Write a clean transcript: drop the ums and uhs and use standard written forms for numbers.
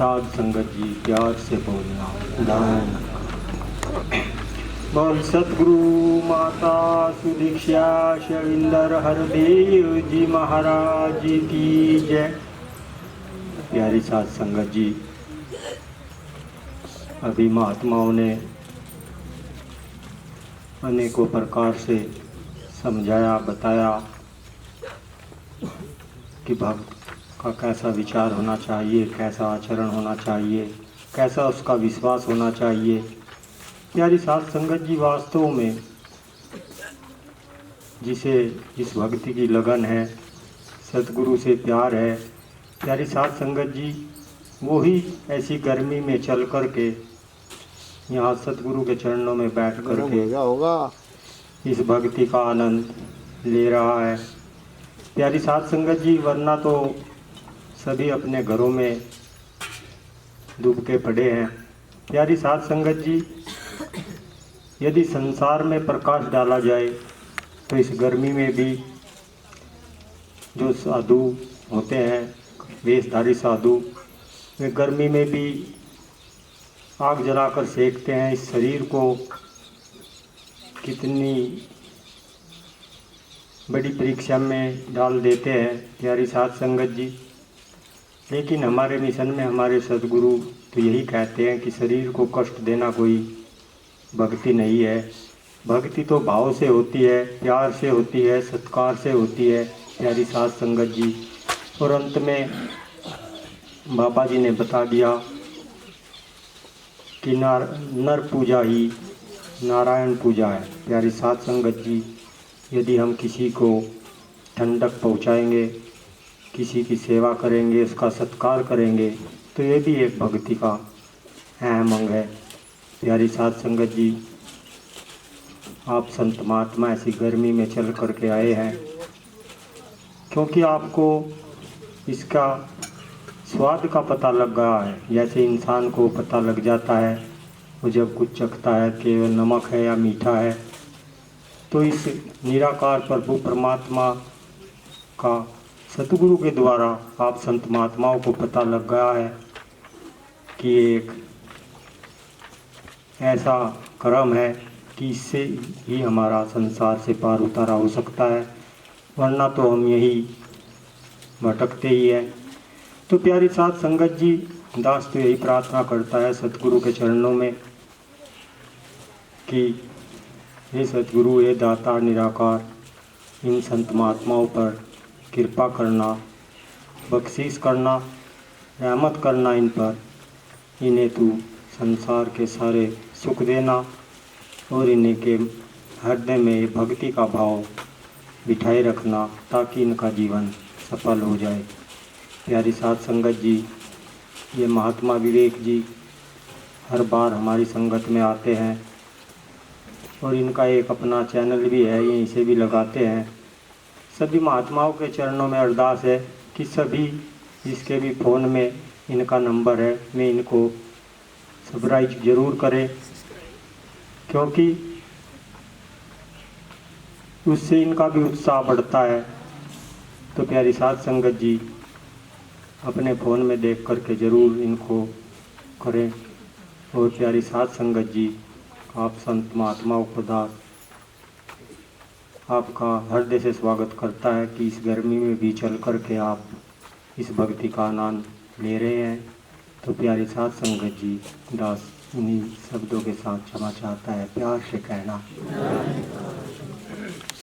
साध संगत जी प्यार से बोलना दान। बोल सतगुरु माता सुदीक्षा शविंदर हरदेव जी महाराज की जय। प्यारी साध संगत जी, अभी महात्माओं ने अनेकों प्रकार से समझाया बताया कि भक्त का कैसा विचार होना चाहिए, कैसा आचरण होना चाहिए, कैसा उसका विश्वास होना चाहिए। प्यारी साध संगत जी, वास्तव में जिसे इस भक्ति की लगन है, सतगुरु से प्यार है, प्यारी साध संगत जी वो ही ऐसी गर्मी में चल कर के यहाँ सतगुरु के चरणों में बैठ कर के इस भक्ति का आनंद ले रहा है। प्यारी साध संगत जी, वरना तो सभी अपने घरों में डूब के पड़े हैं। प्यारी साध संगत जी, यदि संसार में प्रकाश डाला जाए तो इस गर्मी में भी जो साधु होते हैं, वेशधारी साधु, वे गर्मी में भी आग जलाकर सेकते हैं, इस शरीर को कितनी बड़ी परीक्षा में डाल देते हैं। प्यारी साध संगत जी, लेकिन हमारे मिशन में हमारे सद्गुरु तो यही कहते हैं कि शरीर को कष्ट देना कोई भक्ति नहीं है। भक्ति तो भाव से होती है, प्यार से होती है, सत्कार से होती है। प्यारी साध संगत जी, और अंत में बाबा जी ने बता दिया कि नर पूजा ही नारायण पूजा है। प्यारी साध संगत जी, यदि हम किसी को ठंडक पहुंचाएंगे, किसी की सेवा करेंगे, उसका सत्कार करेंगे, तो ये भी एक भक्ति का अहम अंग है। प्यारी साध संगत जी, आप संत महात्मा ऐसी गर्मी में चल कर के आए हैं क्योंकि आपको इसका स्वाद का पता लग गया है। जैसे इंसान को पता लग जाता है वो जब कुछ चखता है कि नमक है या मीठा है, तो इस निराकार प्रभु परमात्मा का सतगुरु के द्वारा आप संत महात्माओं को पता लग गया है कि एक ऐसा कर्म है कि इससे ही हमारा संसार से पार उतारा हो सकता है, वरना तो हम यही भटकते ही हैं। तो प्यारी साध संगत जी, दास तो यही प्रार्थना करता है सतगुरु के चरणों में कि हे सतगुरु, हे दाता निराकार, इन संत महात्माओं पर कृपा करना, बख्शीश करना, रहमत करना इन पर। इन्हें तू संसार के सारे सुख देना और इन्हें के हृदय में भक्ति का भाव बिठाए रखना ताकि इनका जीवन सफल हो जाए। प्यारी साध संगत जी, ये महात्मा विवेक जी हर बार हमारी संगत में आते हैं और इनका एक अपना चैनल भी है, यहीं से भी लगाते हैं। सभी महात्माओं के चरणों में अरदास है कि सभी जिसके भी फ़ोन में इनका नंबर है, वे इनको सब्सक्राइब जरूर करें, क्योंकि उससे इनका भी उत्साह बढ़ता है। तो प्यारी साध संगत जी, अपने फ़ोन में देख करके ज़रूर इनको करें। और प्यारी साध संगत जी, आप संत महात्माओं को दास आपका हृदय से स्वागत करता है कि इस गर्मी में भी चल कर के आप इस भक्ति का आनंद ले रहे हैं। तो प्यारी साध संगत जी, दास इन्हीं शब्दों के साथ क्षमा चाहता है, प्यार से कहना।